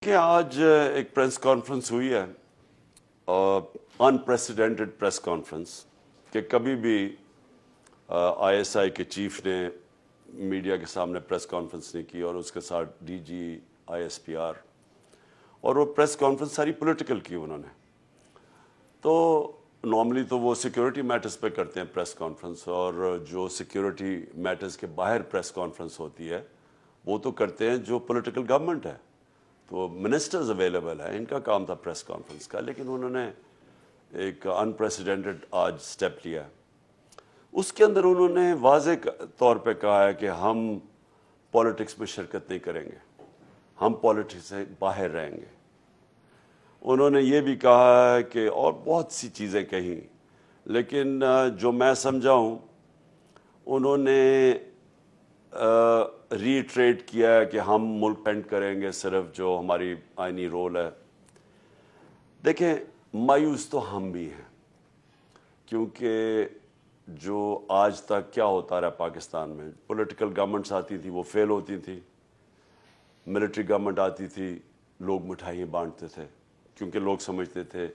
کہ آج ایک پریس کانفرنس ہوئی ہے انپریسیڈنٹڈ پریس کانفرنس کہ کبھی بھی آئی ایس آئی کے چیف نے میڈیا کے سامنے پریس کانفرنس نہیں کی اور اس کے ساتھ D G I S P R اور وہ پریس کانفرنس ساری پولیٹیکل کی انہوں نے. تو نارملی تو وہ سیکیورٹی میٹرز پہ کرتے ہیں پریس کانفرنس اور جو سیکیورٹی میٹرز کے باہر پریس کانفرنس ہوتی ہے وہ تو کرتے ہیں جو پولیٹیکل گورنمنٹ ہے. تو منسٹرز اویلیبل ہیں, ان کا کام تھا پریس کانفرنس کا, لیکن انہوں نے ایک انپریسیڈنٹڈ آج سٹیپ لیا. اس کے اندر انہوں نے واضح طور پہ کہا ہے کہ ہم پولیٹکس میں شرکت نہیں کریں گے, ہم پولیٹکس سے باہر رہیں گے. انہوں نے یہ بھی کہا ہے کہ اور بہت سی چیزیں کہیں, لیکن جو میں سمجھا ہوں انہوں نے ریٹریٹ کیا ہے کہ ہم ملک پینٹ کریں گے صرف جو ہماری آئینی رول ہے. دیکھیں مایوس تو ہم بھی ہیں, کیونکہ جو آج تک کیا ہوتا رہا پاکستان میں, پولیٹیکل گورنمنٹس آتی تھی وہ فیل ہوتی تھی, ملٹری گورنمنٹ آتی تھی لوگ مٹھائیاں بانٹتے تھے کیونکہ لوگ سمجھتے تھے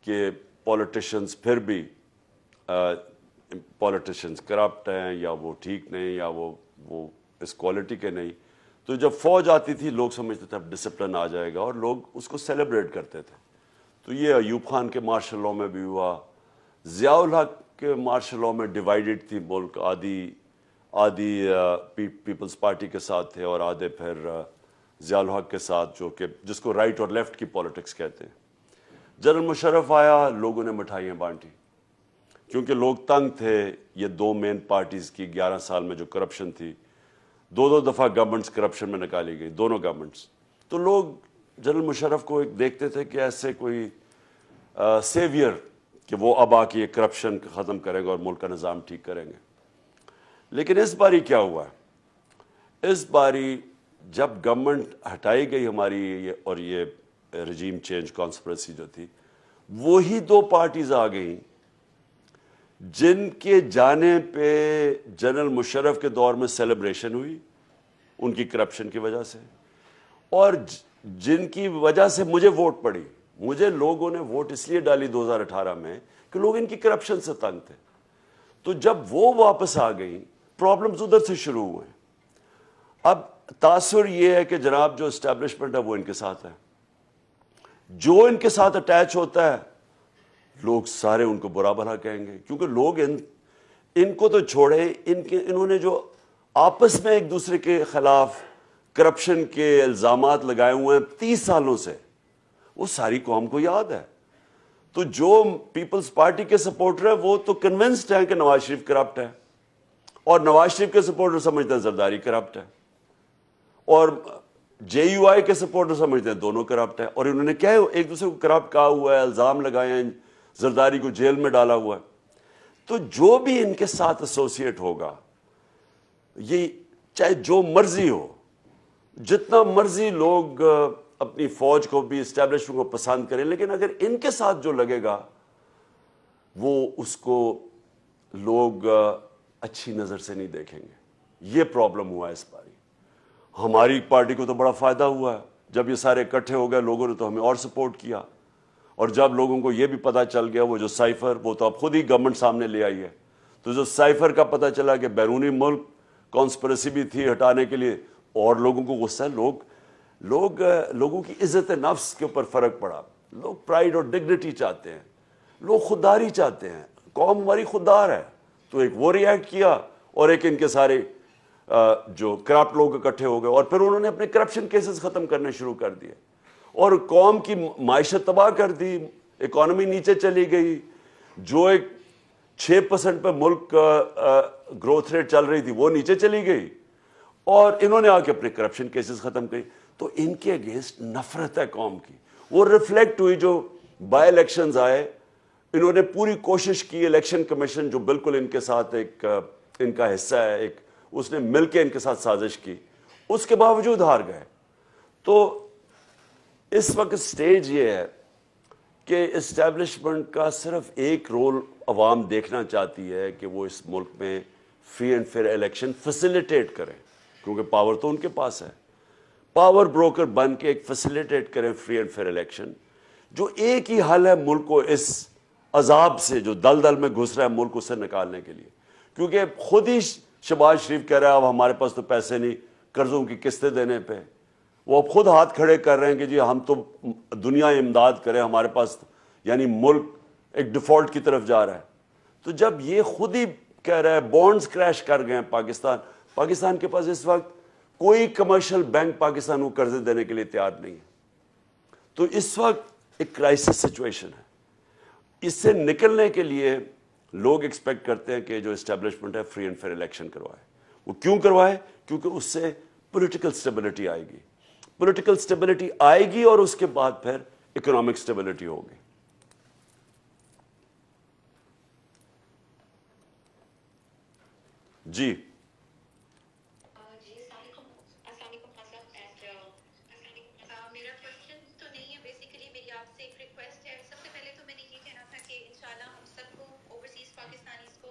کہ پولیٹیشنز پھر بھی پولیٹیشنز کرپٹ ہیں یا وہ ٹھیک نہیں یا وہ اس کوالٹی کے نہیں. تو جب فوج آتی تھی لوگ سمجھتے تھے اب ڈسپلن آ جائے گا اور لوگ اس کو سیلیبریٹ کرتے تھے. تو یہ ایوب خان کے مارشل لاء میں بھی ہوا, ضیاء الحق کے مارشل لاء میں ڈیوائیڈڈ تھی ملک, آدھی پیپلز پارٹی کے ساتھ تھے اور آدھے پھر ضیاء الحق کے ساتھ, جو کہ جس کو رائٹ اور لیفٹ کی پولیٹکس کہتے ہیں. جنرل مشرف آیا, لوگوں نے مٹھائیاں بانٹی کیونکہ لوگ تنگ تھے یہ دو مین پارٹیز کی 11 سال میں جو کرپشن تھی. دو دفعہ گورنمنٹس کرپشن میں نکالی گئی, دونوں گورنمنٹس. تو لوگ جنرل مشرف کو ایک دیکھتے تھے کہ ایسے کوئی سیویئر کہ وہ اب آ کے یہ کرپشن ختم کریں گے اور ملک کا نظام ٹھیک کریں گے. لیکن اس باری کیا ہوا, اس باری جب گورنمنٹ ہٹائی گئی ہماری اور یہ رجیم چینج کانسپریسی جو تھی, وہی دو پارٹیز آ گئیں جن کے جانے پہ جنرل مشرف کے دور میں سیلیبریشن ہوئی ان کی کرپشن کی وجہ سے, اور جن کی وجہ سے مجھے ووٹ پڑی. مجھے لوگوں نے ووٹ اس لیے ڈالی 2018 میں کہ لوگ ان کی کرپشن سے تنگ تھے. تو جب وہ واپس آ گئیں پرابلمز ادھر سے شروع ہوئے. اب تاثر یہ ہے کہ جناب جو اسٹیبلشمنٹ ہے وہ ان کے ساتھ ہے, جو ان کے ساتھ اٹیچ ہوتا ہے لوگ سارے ان کو برا بھلا کہیں گے, کیونکہ لوگ ان کو تو چھوڑے, انہوں نے جو آپس میں ایک دوسرے کے خلاف کرپشن کے الزامات لگائے ہوئے ہیں 30 سالوں سے, وہ ساری قوم کو یاد ہے. تو جو پیپلز پارٹی کے سپورٹر ہیں وہ تو کنونسڈ ہیں کہ نواز شریف کرپٹ ہے, اور نواز شریف کے سپورٹر سمجھتے ہیں زرداری کرپٹ ہے, اور جے یو آئی کے سپورٹر سمجھتے ہیں دونوں کرپٹ ہے. اور انہوں نے کیا ایک دوسرے کو کرپٹ کہا ہوا ہے, الزام لگائے ہیں, زرداری کو جیل میں ڈالا ہوا ہے. تو جو بھی ان کے ساتھ ایسوسیٹ ہوگا, یہ چاہے جو مرضی ہو, جتنا مرضی لوگ اپنی فوج کو بھی اسٹیبلشمنٹ کو پسند کریں, لیکن اگر ان کے ساتھ جو لگے گا وہ اس کو لوگ اچھی نظر سے نہیں دیکھیں گے. یہ پرابلم ہوا ہے اس باری. ہماری پارٹی کو تو بڑا فائدہ ہوا ہے, جب یہ سارے اکٹھے ہو گئے لوگوں نے تو ہمیں اور سپورٹ کیا, اور جب لوگوں کو یہ بھی پتا چل گیا وہ جو سائفر, وہ تو اب خود ہی گورنمنٹ سامنے لے آئی ہے, تو جو سائفر کا پتا چلا کہ بیرونی ملک کانسپریسی بھی تھی ہٹانے کے لیے, اور لوگوں کو غصہ ہے, لوگوں کی عزت نفس کے اوپر فرق پڑا. لوگ پرائیڈ اور ڈگنیٹی چاہتے ہیں, لوگ خودداری چاہتے ہیں, قوم ہماری خوددار ہے. تو ایک وہ ریئیکٹ کیا, اور ایک ان کے سارے جو کرپٹ لوگ اکٹھے ہو گئے, اور پھر انہوں نے اپنے کرپشن کیسز ختم کرنے شروع کر دیے, اور قوم کی معیشت تباہ کر دی, اکانومی نیچے چلی گئی. جو ایک 6% پہ ملک گروتھ ریٹ چل رہی تھی وہ نیچے چلی گئی, اور انہوں نے آ کے اپنے کرپشن کیسز ختم کری. تو ان کے اگینسٹ نفرت ہے قوم کی, وہ ریفلیکٹ ہوئی. جو بائی الیکشنز آئے انہوں نے پوری کوشش کی, الیکشن کمیشن جو بالکل ان کے ساتھ ایک ان کا حصہ ہے, ایک اس نے مل کے ان کے ساتھ سازش کی, اس کے باوجود ہار گئے. تو اس وقت سٹیج یہ ہے کہ اسٹیبلشمنٹ کا صرف ایک رول عوام دیکھنا چاہتی ہے کہ وہ اس ملک میں free and fair election facilitate کریں, کیونکہ پاور تو ان کے پاس ہے. پاور بروکر بن کے ایک فیسیلیٹیٹ کریں فری اینڈ فیئر الیکشن، جو ایک ہی حل ہے ملک کو اس عذاب سے جو دلدل میں گھس رہا ہے ملک اسے نکالنے کے لیے. کیونکہ خود ہی شہباز شریف کہہ رہا ہے اب ہمارے پاس تو پیسے نہیں قرضوں کی قسطیں دینے پہ، وہ اب خود ہاتھ کھڑے کر رہے ہیں کہ جی ہم تو دنیا امداد کریں، ہمارے پاس یعنی ملک ایک ڈیفالٹ کی طرف جا رہا ہے. تو جب یہ خود ہی کہہ رہا ہے بونڈز کریش کر گئے ہیں پاکستان کے پاس اس وقت کوئی کمرشل بینک پاکستان کو قرضے دینے کے لیے تیار نہیں ہے. تو اس وقت ایک کرائسس سچویشن ہے. اس سے نکلنے کے لیے لوگ ایکسپیکٹ کرتے ہیں کہ جو اسٹیبلشمنٹ ہے فری اینڈ فیئر الیکشن کروائے. وہ کیوں کروائے؟ کیونکہ اس سے پولیٹیکل سٹیبلٹی آئے گی. پولیٹیکل سٹیبلٹی آئے گی اور اس کے بعد پھر اکنامک سٹیبلٹی ہوگی. جی میرا کوشچن تو نہیں ہے، بیسیکلی میری آپ سے ایک ریکویسٹ ہے. سب سے پہلے تو میں نے یہ کہنا تھا کہ انشاءاللہ ہم سب کو اوورسیز پاکستانیز کو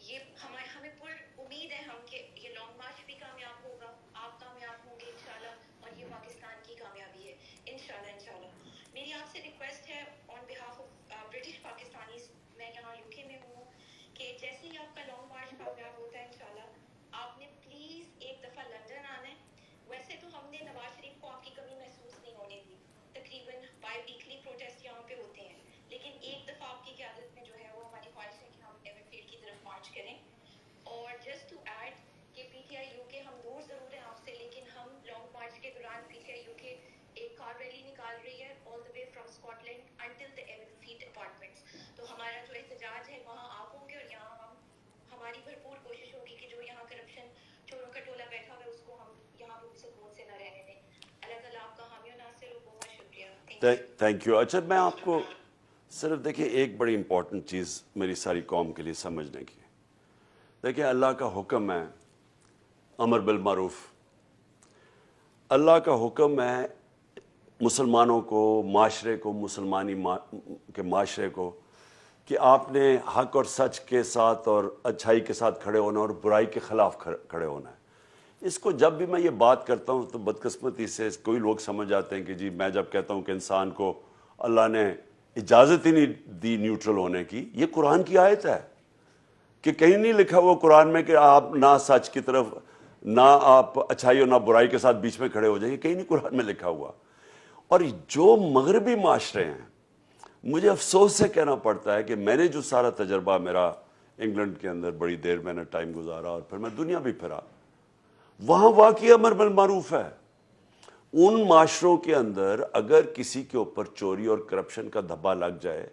یہ ہمیں پر امید ہے ہم کہ یہ لانگ مارچ بھی کامیاب ہوگا، آپ کامیاب ہوں گے انشاءاللہ، اور یہ پاکستان کی کامیابی ہے انشاءاللہ. میری آپ سے ریکویسٹ ہے آن بہاف آف برٹش پاکستانیز، میں یہاں یو کے میں ہوں، کہ جیسے ہی آپ کا لانگ مارچ کامیاب ہوتا ہے انشاءاللہ آپ نے پلیز ایک دفعہ لندن آنا ہے. ویسے تو ہم نے نواز شریف کو آپ کی کمی محسوس نہیں ہونے دی، تقریباً بائی ویکلی پروٹیسٹ یہاں پہ ہوتے ہیں، لیکن ایک دفعہ آپ کی قیادت میں جو ہے وہ ہماری خواہش ہے کہ ہم ایور فیلڈ کی طرف مارچ کریں. اور جسٹ ٹو ایڈ کہ پی ٹی آئی یو کے ہم دور ضرور ہیں آپ سے، لیکن ہم لانگ مارچ کے دوران پی ٹی آئی یو کے ایک کار ریلی نکال رہی ہے all the way from Scotland until the Everfield apartments. تو ہمارا جو احتجاج ہے وہاں آپ ہوں گے، اور یہاں ہماری بھرپور کوشش ہوگی کہ جو یہاں کرپشن چوروں کا ٹولہ بیٹھا ہوا ہے اس کو ہم یہاں پہ سکون سے نہ رہنے دیں. اللہ تعالیٰ آپ کا حامی و ناصر ہو. بہت شکریہ. Thank you. اچھا میں آپ کو صرف دیکھیں ایک بڑی امپورٹنٹ چیز میری ساری قوم کے لیے سمجھنے کی. دیکھیں اللہ کا حکم ہے امر بالمعروف. اللہ کا حکم ہے مسلمانوں کو، معاشرے کو، مسلمانی کے معاشرے کو کہ آپ نے حق اور سچ کے ساتھ اور اچھائی کے ساتھ کھڑے ہونا اور برائی کے خلاف کھڑے ہونا ہے. اس کو جب بھی میں یہ بات کرتا ہوں تو بدقسمتی سے کوئی لوگ سمجھ جاتے ہیں کہ جی میں جب کہتا ہوں کہ انسان کو اللہ نے اجازت ہی نہیں دی نیوٹرل ہونے کی. یہ قرآن کی آیت ہے کہ کہیں نہیں لکھا وہ قرآن میں کہ آپ نہ سچ کی طرف، نہ آپ اچھائی اور نہ برائی کے ساتھ بیچ میں کھڑے ہو جائیں. کہیں نہیں قرآن میں لکھا ہوا. اور جو مغربی معاشرے ہیں، مجھے افسوس سے کہنا پڑتا ہے کہ میں نے جو سارا تجربہ میرا انگلینڈ کے اندر بڑی دیر میں نے ٹائم گزارا اور پھر میں دنیا بھی پھرا، وہاں واقعی امر بالمعروف ہے. ان معاشروں کے اندر اگر کسی کے اوپر چوری اور کرپشن کا دھبا لگ جائے